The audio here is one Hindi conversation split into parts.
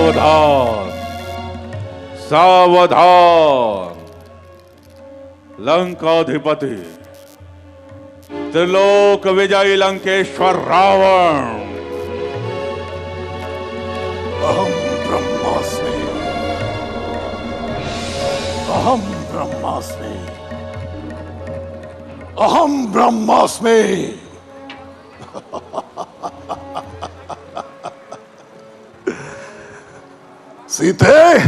सावधान सावधान। लंकाधिपति त्रिलोक विजयी लंकेश्वर रावण। अहम ब्रह्मास्मि, अहम ब्रह्मास्मि, अहम ब्रह्मास्मि। सीते,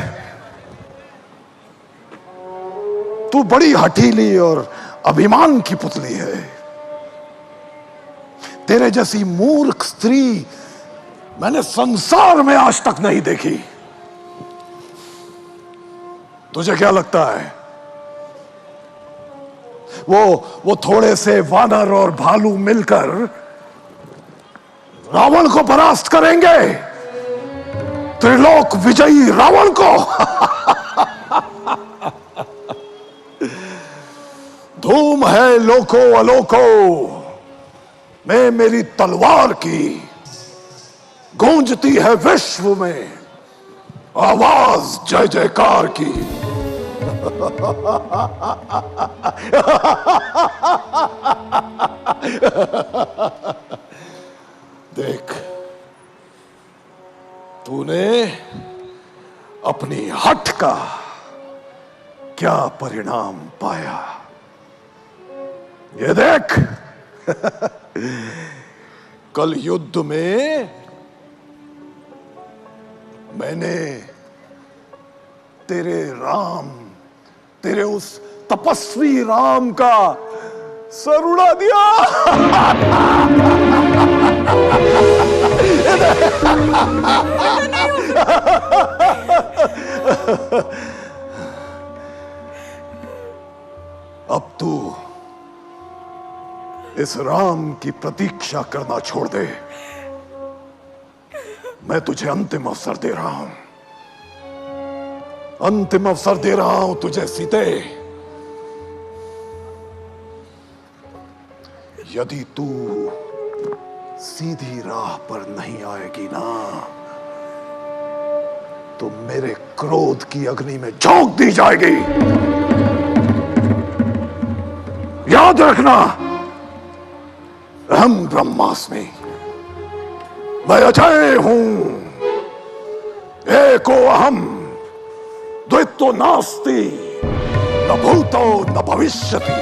तू बड़ी हठीली और अभिमान की पुतली है। तेरे जैसी मूर्ख स्त्री मैंने संसार में आज तक नहीं देखी। तुझे क्या लगता है वो थोड़े से वानर और भालू मिलकर रावण को परास्त करेंगे? त्रिलोक विजयी रावण को? धूम है लोको अलोको में मेरी तलवार की, गूंजती है विश्व में आवाज जय जयकार की। देख, तूने अपनी हठ का क्या परिणाम पाया, ये देख। कल युद्ध में मैंने तेरे उस तपस्वी राम का सर उड़ा दिया। अब तू इस राम की प्रतीक्षा करना छोड़ दे। मैं तुझे अंतिम अवसर दे रहा हूं, अंतिम अवसर दे रहा हूं तुझे सीते। यदि तू सीधी राह पर नहीं आएगी ना, तो मेरे क्रोध की अग्नि में झोंक दी जाएगी। याद रखना, अहम ब्रह्मास्मि, मैं अजय हूं। एको अहम द्वित्वो नास्ति, न भूतो न भविष्यति।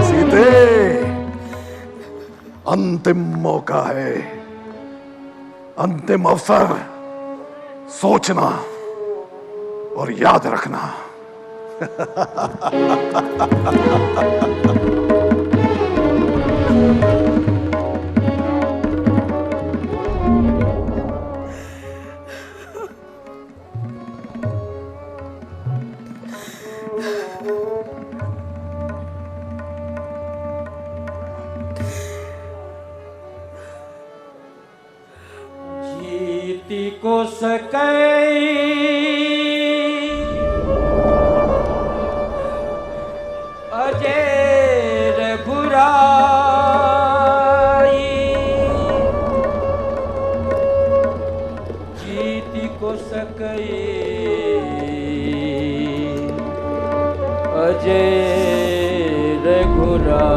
सीते, अंतिम मौका है, अंतिम अवसर। सोचना और याद रखना। जीती को सकै अजय रघुराई, जीती को सकै अजय रघुराई।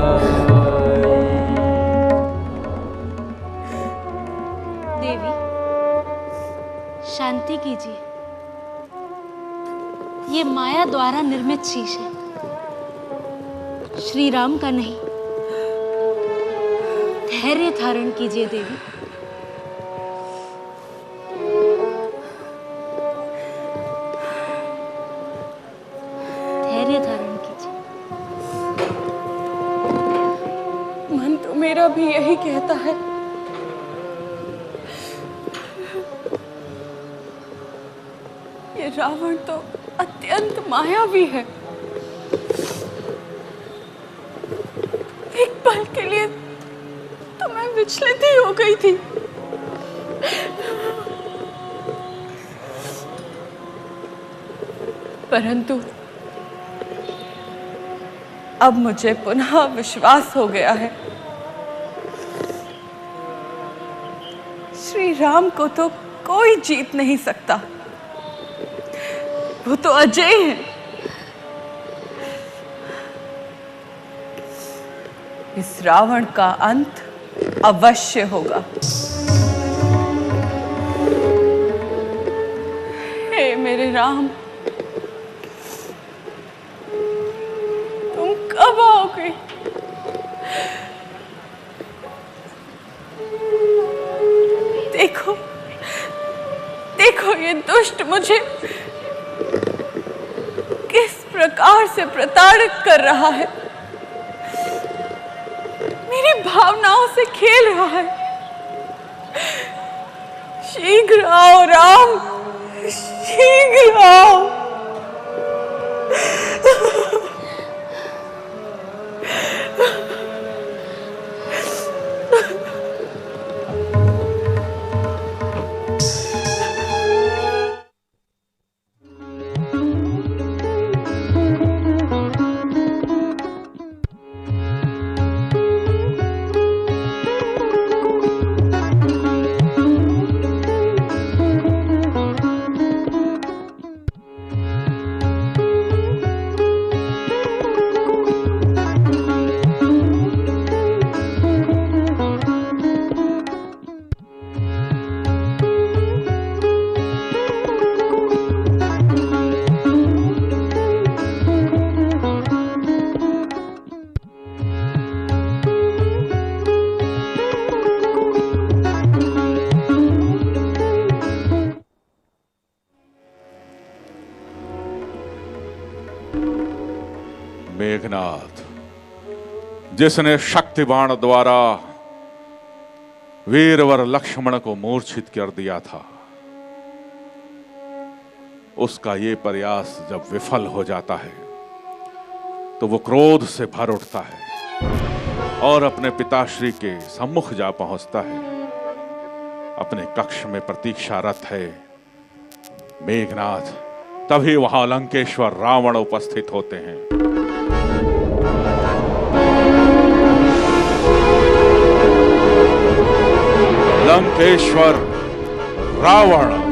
देवी, शांति कीजिए। ये माया द्वारा निर्मित शीश है, श्री राम का नहीं। धैर्य धारण कीजिए देवी। धैर्य धारण कीजिए। मन तो मेरा भी यही कहता है, ये रावण तो अत्यंत मायावी है। एक पल के लिए तो मैं विचलित ही हो गई थी। परंतु अब मुझे पुनः विश्वास हो गया है राम को तो कोई जीत नहीं सकता। वो तो अजय है। इस रावण का अंत अवश्य होगा। हे मेरे राम, तुम कब आओगे? देखो देखो, ये दुष्ट मुझे किस प्रकार से प्रताड़ित कर रहा है, मेरी भावनाओं से खेल रहा है। शीघ्र आओ राम, शीघ्र आओ। मेघनाथ, जिसने शक्ति बाण द्वारा वीरवर लक्ष्मण को मूर्छित कर दिया था, उसका ये प्रयास जब विफल हो जाता है तो वो क्रोध से भर उठता है और अपने पिताश्री के सम्मुख जा पहुंचता है। अपने कक्ष में प्रतीक्षारत है मेघनाथ। तभी वहां लंकेश्वर रावण उपस्थित होते हैं। लंकेश्वर रावण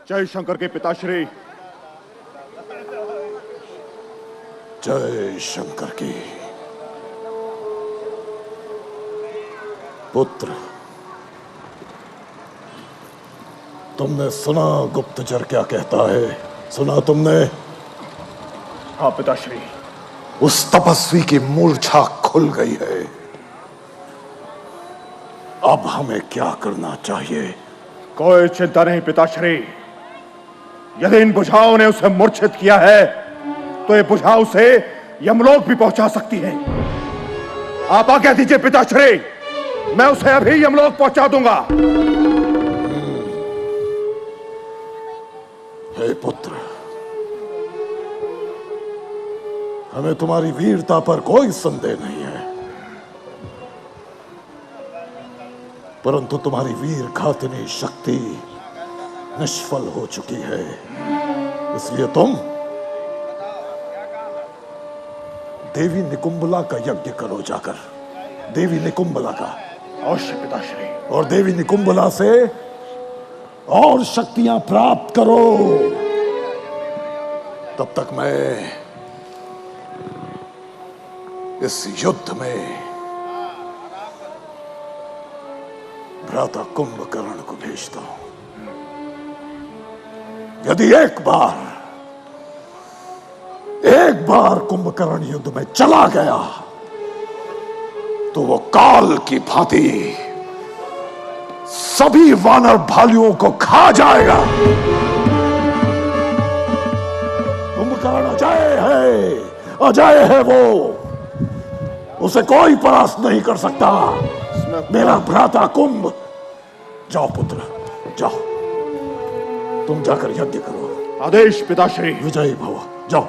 जय शंकर के पिताश्री। जय शंकर की। पुत्र, तुमने सुना गुप्तचर क्या कहता है? सुना तुमने? हाँ पिताश्री। उस तपस्वी की मूर्छा खुल गई है। अब हमें क्या करना चाहिए? कोई चिंता नहीं पिताश्री। यदि इन बुझाओं ने उसे मूर्छित किया है तो ये बुझाओ उसे यमलोक भी पहुंचा सकती है। आप आज्ञा दीजिए पिताश्री, मैं उसे अभी यमलोक पहुंचा दूंगा। हे पुत्र, हमें तुम्हारी वीरता पर कोई संदेह नहीं है, परंतु तुम्हारी वीर घातनी शक्ति निष्फल हो चुकी है। इसलिए तुम देवी निकुंभला का यज्ञ करो जाकर। देवी निकुंभला का। अवश्य पिताश्री। और देवी निकुंभला से और शक्तियां प्राप्त करो। तब तक मैं इस युद्ध में भ्राता कुंभकर्ण को भेजता हूं। यदि एक बार कुंभकर्ण युद्ध में चला गया तो वो काल की भांति सभी वानर भालुओं को खा जाएगा। कुंभकर्ण अजय है, अजय है वो। उसे कोई परास्त नहीं कर सकता। मेरा भ्राता कुंभ। जाओ पुत्र, जाओ, तुम जाकर यज्ञ करो। आदेश पिताश्री। विजयी भव, जाओ।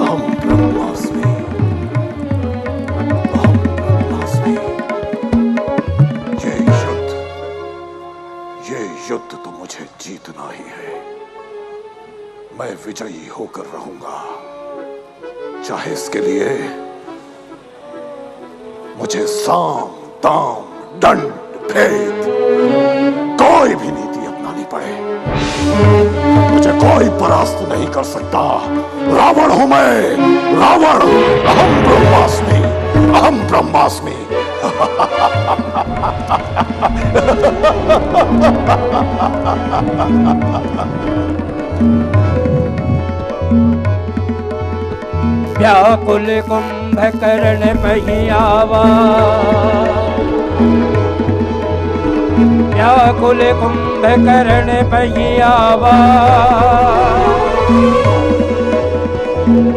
अहम ब्रह्मास्मि, अहम ब्रह्मास्मि। ये युद्ध तो मुझे जीतना ही है। मैं विजयी होकर रहूंगा, चाहे इसके लिए मुझे साम दाम दंड भेद कोई भी नीति अपनानी पड़े। मुझे कोई परास्त नहीं कर सकता। रावण हूं मैं, रावण। अहम ब्रह्मास्मि, अहम ब्रह्मास्मि। व्याकुल कुंभकर्ण पहियावा, व्याकुल कुंभकर्ण पहियावा,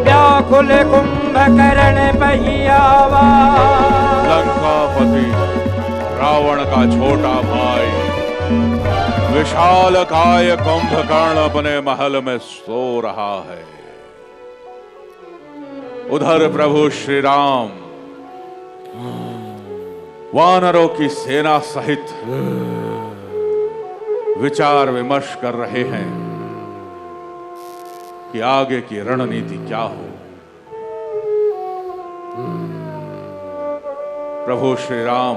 व्याकुल कुंभकर्ण पहियावा। लंकापति रावण का छोटा भाई विशालकाय कुंभकर्ण अपने महल में सो रहा है। उधर प्रभु श्री राम वानरों की सेना सहित विचार विमर्श कर रहे हैं कि आगे की रणनीति क्या हो। प्रभु श्री राम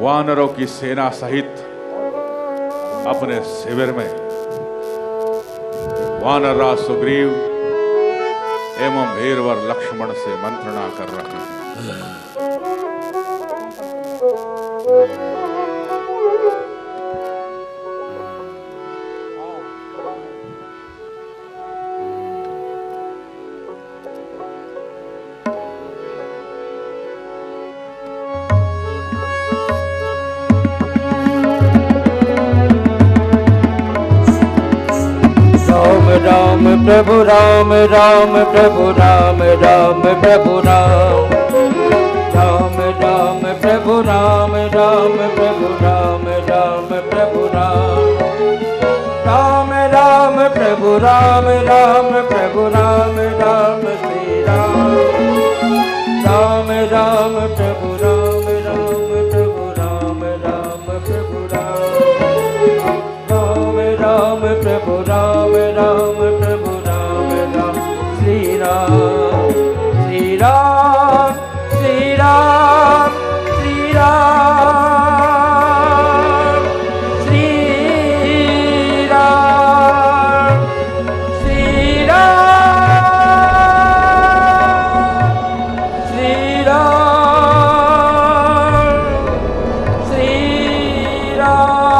वानरों की सेना सहित अपने शिविर में वानरराज सुग्रीव एवं वीरवर लक्ष्मण से मंत्रणा कर रहे हैं। राम प्रभु राम, राम प्रभु राम, राम प्रभु राम, राम राम प्रभु राम, राम प्रभु राम, राम प्रभु राम, राम राम प्रभु राम, राम प्रभु राम, राम श्री राम, राम राम प्रभु राम, राम प्रभु राम, राम प्रभु राम, राम राम प्रभु राम, राम प्रभु राम, राम श्री राम, श्री राम, श्री राम, श्री राम, श्री राम, श्री राम, श्री राम, श्री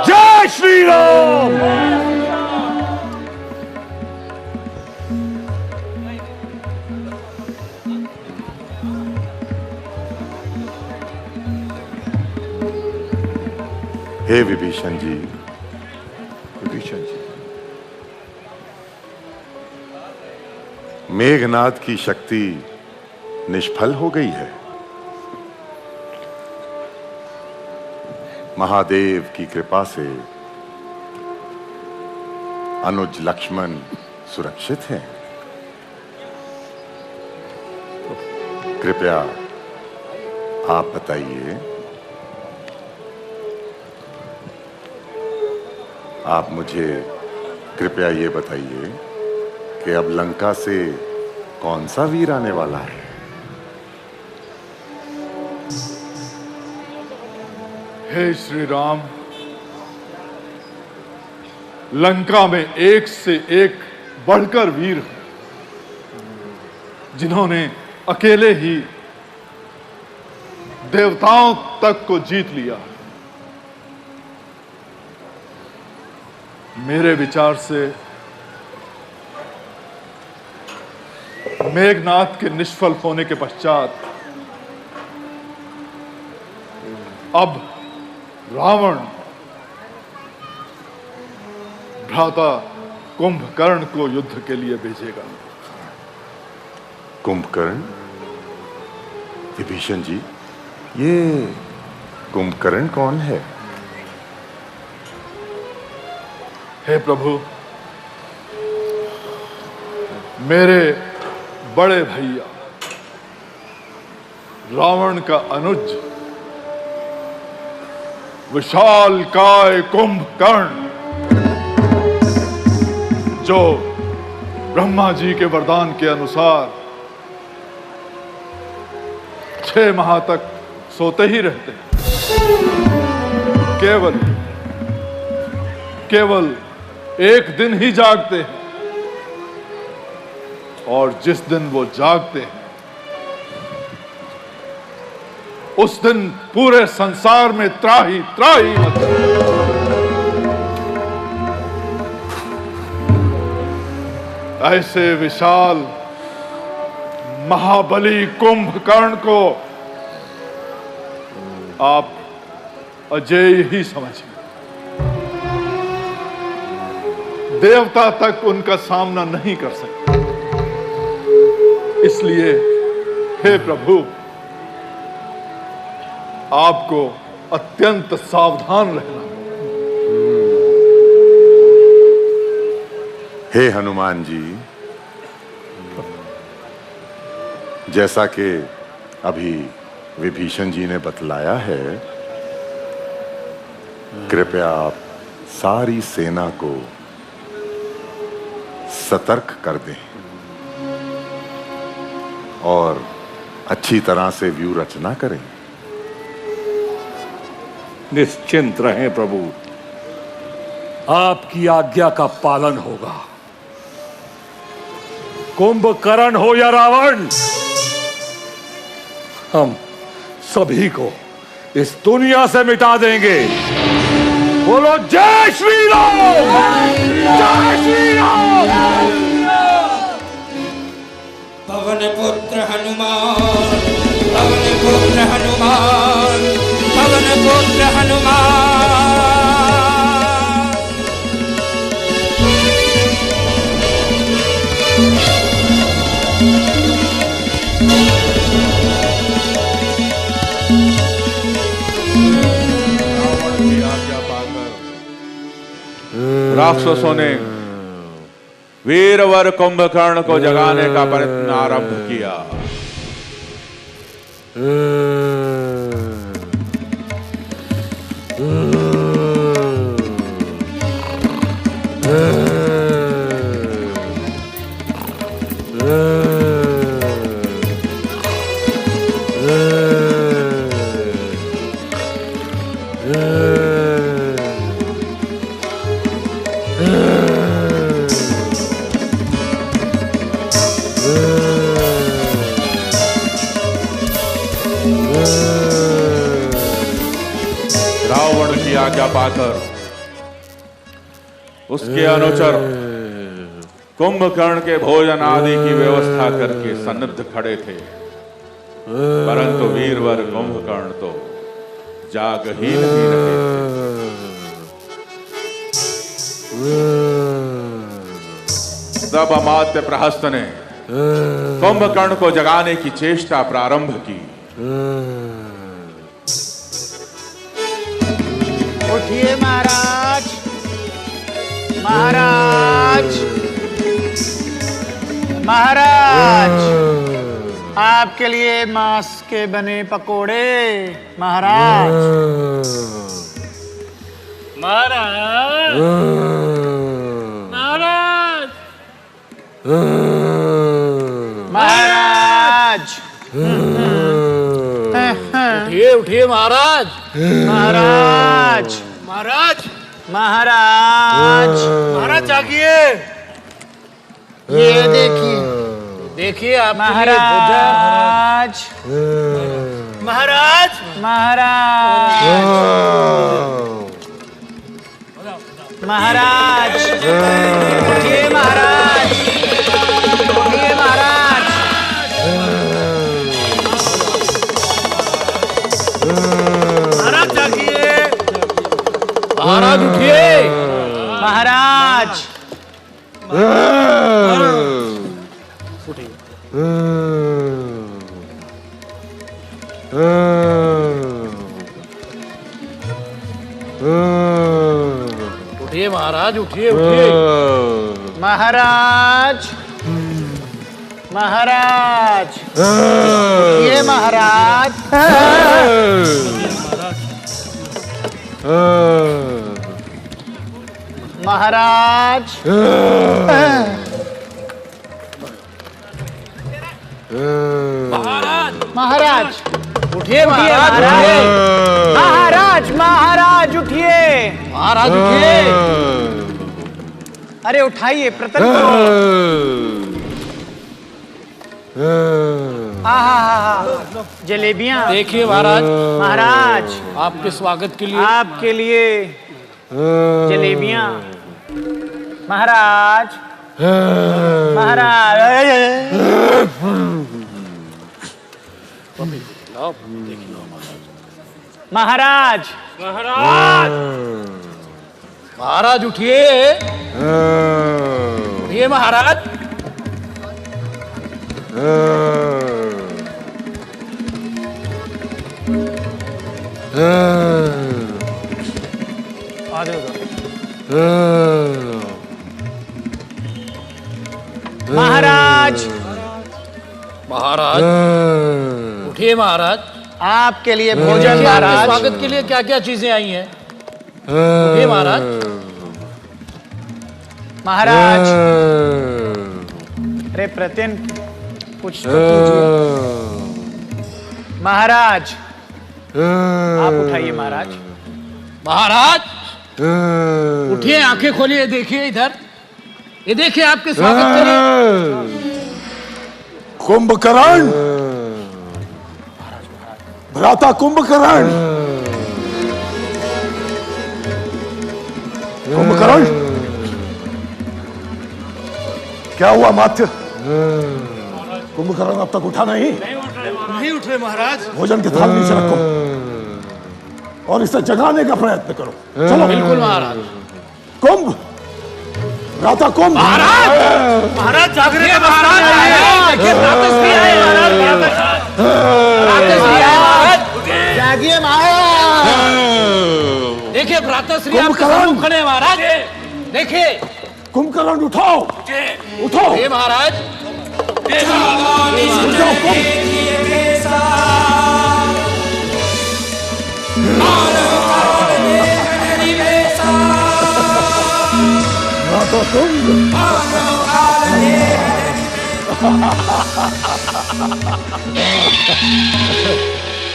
जय श्री राम। हे विभीषण जी, विभीषण जी, मेघनाद की शक्ति निष्फल हो गई है। महादेव की कृपा से अनुज लक्ष्मण सुरक्षित हैं। कृपया आप बताइए, आप मुझे कृपया ये बताइए कि अब लंका से कौन सा वीर आने वाला है? हे श्री राम, लंका में एक से एक बढ़कर वीर हैं, जिन्होंने अकेले ही देवताओं तक को जीत लिया। मेरे विचार से मेघनाद के निष्फल होने के पश्चात अब रावण भ्राता कुंभकर्ण को युद्ध के लिए भेजेगा। कुंभकर्ण? विभीषण जी, ये कुंभकर्ण कौन है? हे प्रभु, मेरे बड़े भैया रावण का अनुज विशाल काय कुंभकर्ण, जो ब्रह्मा जी के वरदान के अनुसार 6 माह तक सोते ही रहते हैं। केवल एक दिन ही जागते हैं, और जिस दिन वो जागते हैं उस दिन पूरे संसार में त्राही त्राही मचती है। ऐसे विशाल महाबली कुंभकर्ण को आप अजेय ही समझिए। देवता तक उनका सामना नहीं कर सकते। इसलिए हे प्रभु, आपको अत्यंत सावधान रहना। हे हनुमान जी, जैसा कि अभी विभीषण जी ने बतलाया है, कृपया आप सारी सेना को सतर्क कर दें और अच्छी तरह से व्यू रचना करें। निश्चिंत रहें प्रभु, आपकी आज्ञा का पालन होगा। कुंभकर्ण हो या रावण, हम सभी को इस दुनिया से मिटा देंगे। बोलो जय श्री राम, जय श्री राम। पवन पुत्र हनुमान, पवन पुत्र हनुमान, पवन पुत्र हनुमान। राक्षसों ने वीरवर कुंभकर्ण को जगाने का प्रयत्न आरंभ किया। रावण की आज्ञा पाकर उसके अनुचर कुंभकर्ण के भोजन आदि की व्यवस्था करके सन्निध खड़े थे, परंतु वीरवर कुंभकर्ण तो जागहीन ही रहे थे। तब अमात्य प्रहस्त ने कुंभकर्ण को जगाने की चेष्टा प्रारंभ की। उठिए महाराज, महाराज, महाराज, आपके लिए मांस के बने पकोड़े। महाराज, महाराज, महाराज, महाराज, उठिए उठिए महाराज, महाराज, महाराज, महाराज, महाराज जागिए। ये देखिए, देखिए आप महाराज, महाराज, महाराज, महाराज, उठिए महाराज, उठिए महाराज, महाराज महाराज उठिए उठिए। महाराज, महाराज, उठिए महाराज। महाराज, महाराज उठिए महाराज। महाराज, महाराज उठिए। महाराज उठिए। अरे उठाइए, प्रतन करो। जलेबियां देखिए महाराज, महाराज, आपके स्वागत के लिए आपके लिए जलेबियां। महाराज, महाराज, महाराज, महाराज, महाराज उठिए उठिए महाराज। महाराज, महाराज उठिए महाराज। आपके लिए भोजन। महाराज, स्वागत के लिए क्या क्या चीजें आई हैं? उठिए महाराज। महाराज, अरे प्रतिन कुछ तो कीजिए। महाराज, आप उठाइए महाराज। महाराज उठिए, आंखें खोलिए, देखिए इधर, ये देखिए आपके स्वागत के लिए। कुंभकर्ण, भ्राता कुंभकर्ण, कुंभकर्ण, क्या हुआ मात्य? कुंभकर्ण अब तक उठा नहीं उठ रहे महाराज। भोजन के थाल नीचे रखो और इसे जगाने का प्रयत्न करो। चलो। बिल्कुल महाराज। कुंभ, भ्राता कुंभ। महाराज, महाराज जागने का महाराज जागिए महाराज। देखिए भ्राताश्री आपके सम्मुख खड़े हैं महाराज। देखिए कुंभकर्ण उठाओ, उठाओ। ये महाराज उठाओ कुंभ। भ्राता कुंभ,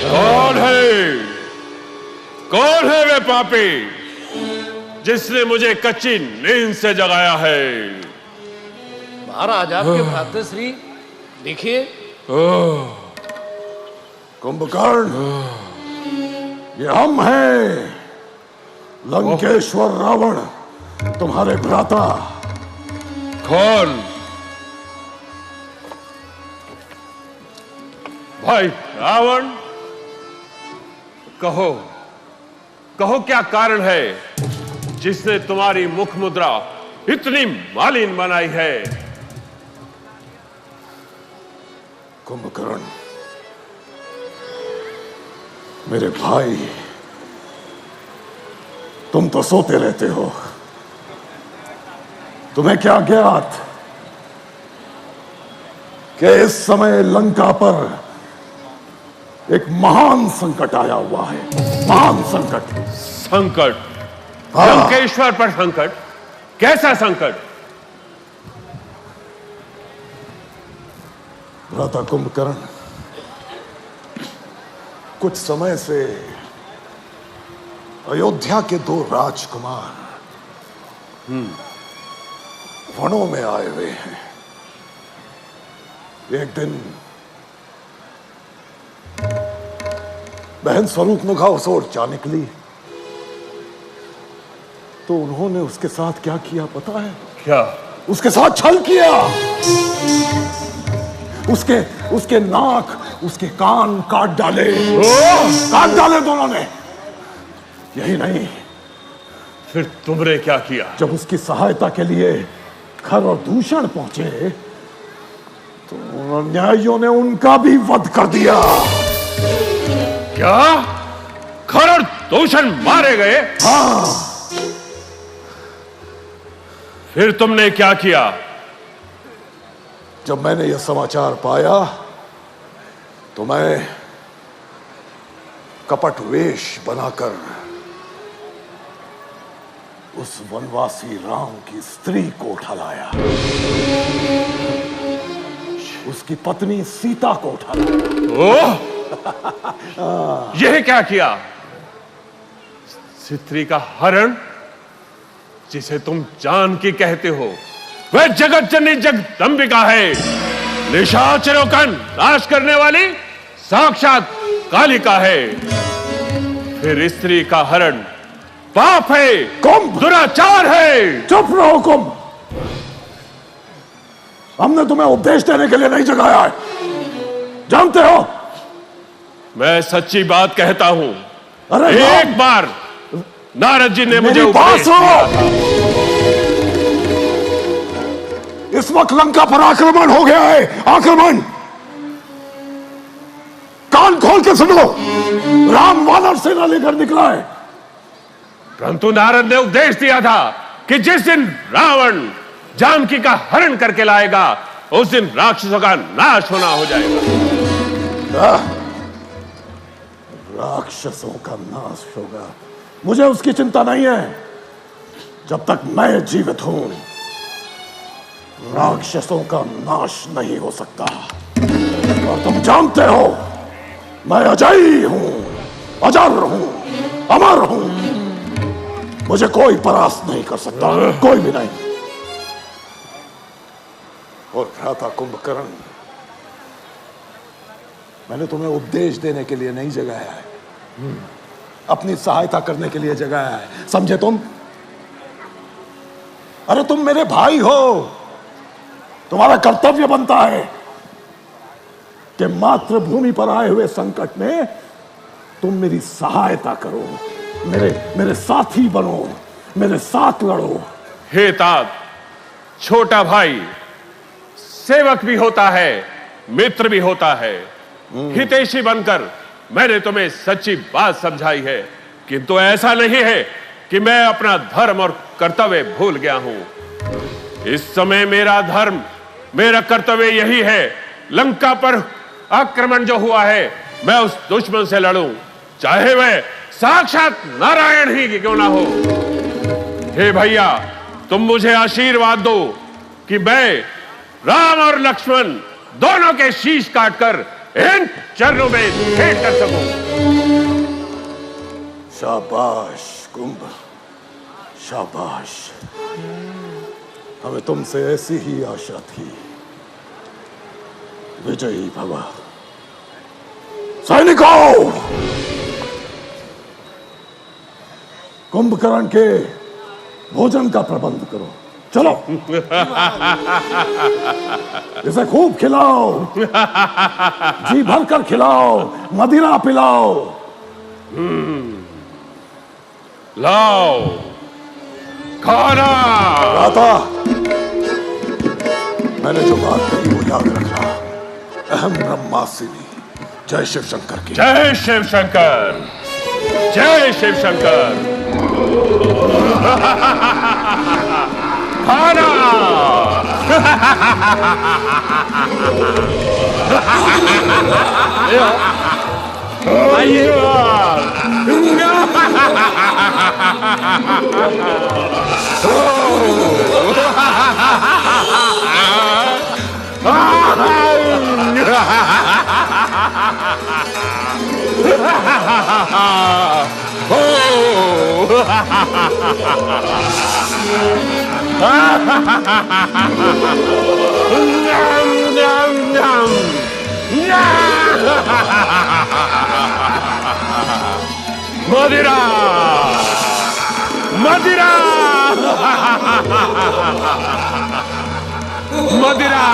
कौन है? कौन है वे पापी जिसने मुझे कच्ची नींद से जगाया है? महाराज आपके भ्राताश्री देखिए। कुंभकर्ण, ये हम हैं, लंकेश्वर रावण, तुम्हारे भ्राता। कौन? भाई रावण, कहो, कहो क्या कारण है जिसने तुम्हारी मुख मुद्रा इतनी मालिन बनाई है? कुंभकर्ण, मेरे भाई, तुम तो सोते रहते हो। तुम्हें क्या ज्ञात कि इस समय लंका पर एक महान संकट आया हुआ है। महान संकट। संकट? हाँ। लंकेश्वर पर संकट? कैसा संकट? भ्राता कुंभकर्ण, कुछ समय से अयोध्या के 2 राजकुमार वनों में आए हुए हैं। एक दिन बहन स्वरूपमुखा उस ओर जा निकली तो उन्होंने उसके साथ क्या किया पता है? क्या? उसके साथ छल किया। उसके नाक, उसके कान काट डाले। काट डाले दोनों ने। यही नहीं, फिर तुमने क्या किया? जब उसकी सहायता के लिए खर और दूषण पहुंचे तो अन्यायियों ने उनका भी वध कर दिया। क्या? खर और दूषण मारे गए? हाँ, फिर तुमने क्या किया? जब मैंने यह समाचार पाया तो मैं कपट वेश बनाकर उस वनवासी राम की स्त्री को उठा लाया, उसकी पत्नी सीता को उठा लाया। ओह! यह क्या किया? स्त्री का हरण, जिसे तुम जानकी कहते हो, वह जगत जननी जगदंबिका है, निशाचरों का नाश करने वाली साक्षात कालिका है। फिर स्त्री का हरण पाप है, कुंभ, दुराचार है। चुप रहो कुंभ, हमने तुम्हें उपदेश देने के लिए नहीं जगाया है, जानते हो। मैं सच्ची बात कहता हूं। अरे एक बार नारद जी ने मुझे मेरी बात उपदेश दिया था। इस वक्त लंका पर आक्रमण हो गया है, आक्रमण। कान खोल के सुनो, राम वानर सेना लेकर निकला है। परंतु नारद ने उपदेश दिया था कि जिस दिन रावण जानकी का हरण करके लाएगा, उस दिन राक्षसों का नाश होना हो जाएगा। राक्षसों का नाश होगा, मुझे उसकी चिंता नहीं है। जब तक मैं जीवित हूं, राक्षसों का नाश नहीं हो सकता। और तुम जानते हो, मैं अजयी हूं, अजर हूं, अमर हूं। मुझे कोई परास्त नहीं कर सकता, कोई भी नहीं। और भ्राता कुंभकर्ण, मैंने तुम्हें उपदेश देने के लिए नहीं जगाया है, अपनी सहायता करने के लिए जगाया है, समझे तुम? अरे तुम मेरे भाई हो, तुम्हारा कर्तव्य बनता है कि मातृभूमि पर आए हुए संकट में तुम मेरी सहायता करो, मेरे साथी बनो, मेरे साथ लड़ो। हे तात, छोटा भाई सेवक भी होता है, मित्र भी होता है। हितैषी बनकर मैंने तुम्हें सच्ची बात समझाई है, किंतु ऐसा नहीं है कि मैं अपना धर्म और कर्तव्य भूल गया हूं। इस समय मेरा धर्म, मेरा कर्तव्य यही है, लंका पर आक्रमण जो हुआ है, मैं उस दुश्मन से लड़ूं, चाहे वह साक्षात नारायण ही क्यों ना हो। हे भैया, तुम मुझे आशीर्वाद दो कि मैं राम और लक्ष्मण दोनों के शीश काटकर इन चरणों में भेंट कर सकूं। शाबाश कुंभ, शाबाश। हमें तुमसे ऐसी ही आशा थी। विजयी भव। सैनिकों, कुंभकर्ण के भोजन का प्रबंध करो, चलो। इसे खूब खिलाओ, जी भरकर खिलाओ, मदिरा पिलाओ। लाओ खाना। राता, मैंने जो बात कही वो याद रखना। अहम ब्रह्मास्मि। जय शिव शंकर की। जय शिव शंकर, जय शिव शंकर। खाना। मदिरा, मदिरा, मदिरा।